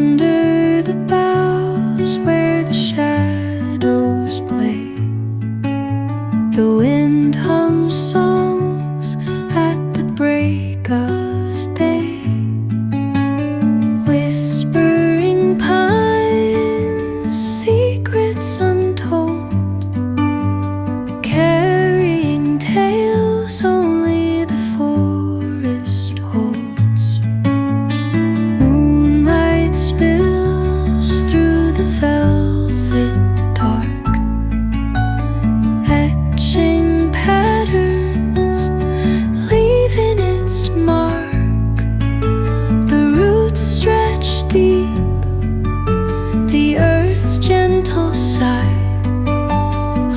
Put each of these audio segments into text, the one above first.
Under the boughs where the shadows play, the wind hums songs at the break of day. Whispering pines, secrets untold, carrying tales only the forest holds. Moonlight spills through the velvet dark, etching patterns, leaving its mark. The roots stretch deep, the earth's gentle sigh,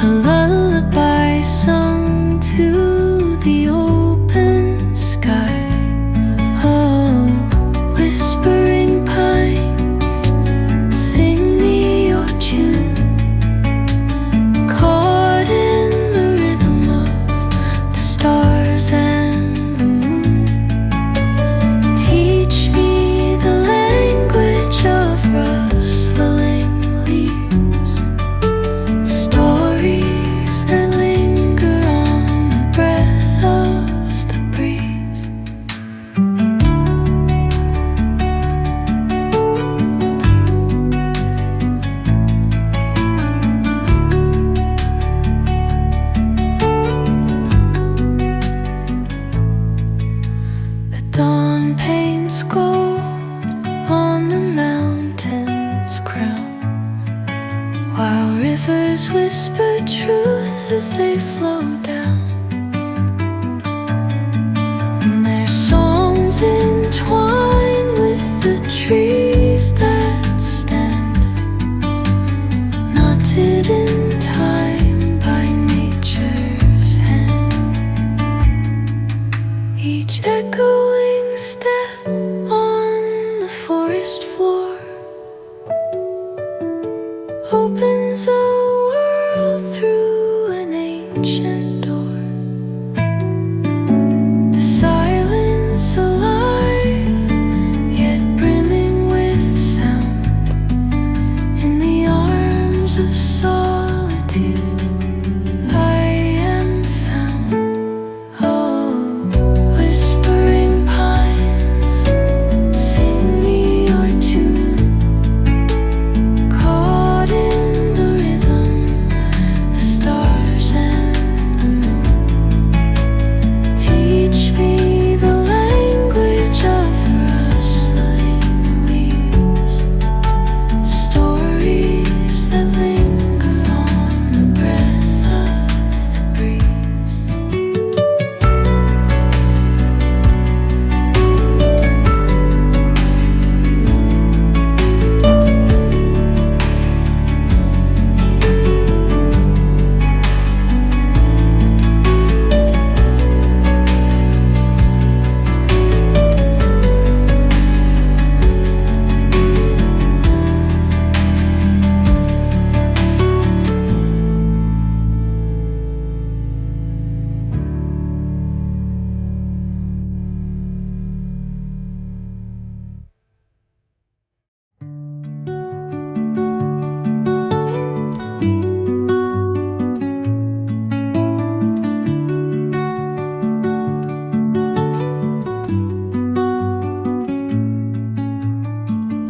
a lullaby sung to the open sky. Oh, whispering pines, sing me your tune, caught in the rhythm of the stars and the moon. Teach me the language of rustling leaves, stories that linger on the breath of the breeze. The dawn paints gold on the mountain's crown, while rivers whisper truth as they flow down. And their songs entwine with the trees that stand, knotted in time by nature's hand. Each echoing step on the forest floor opens a world through an ancient door. The silence alive, yet brimming with sound. In the arms of solitude I am found. Oh, whispering pines, sing me your tune, caught in the rhythm, the stars and the moon. Teach me the language of rustling leaves, stories that linger on the breath of the breeze.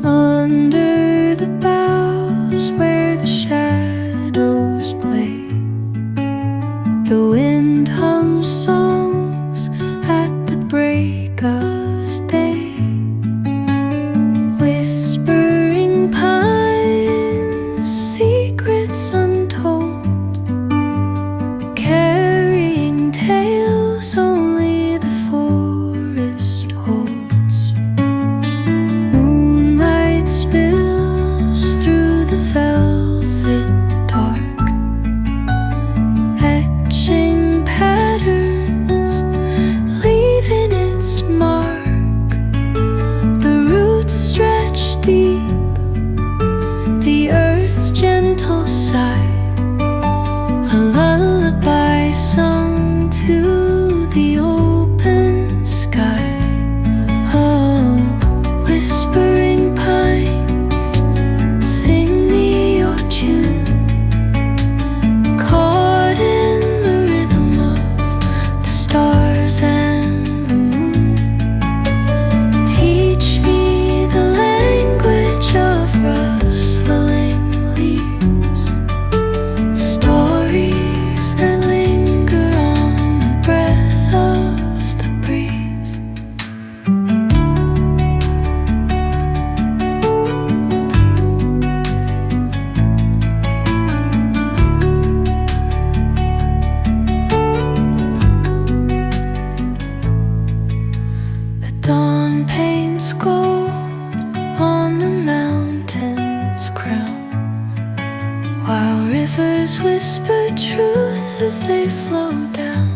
Under the boughs where the shadows play, the wind hums songs at the break of day. Whispering pines, secrets untold, carrying tales only the forest holds. Moonlight spills whisper truth as they flow down.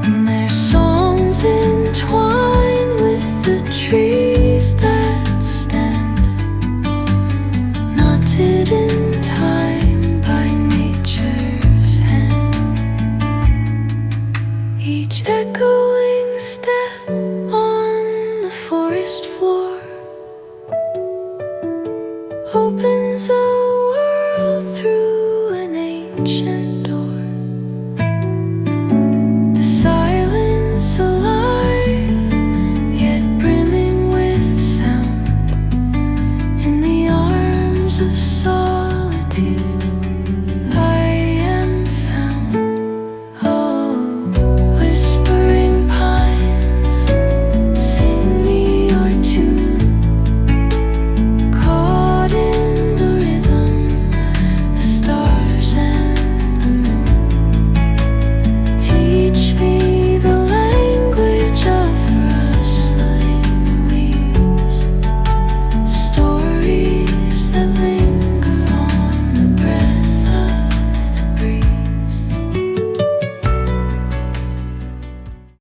And their songs entwine with the trees that stand, knotted in time by nature's hand. Each echoing step on the forest floor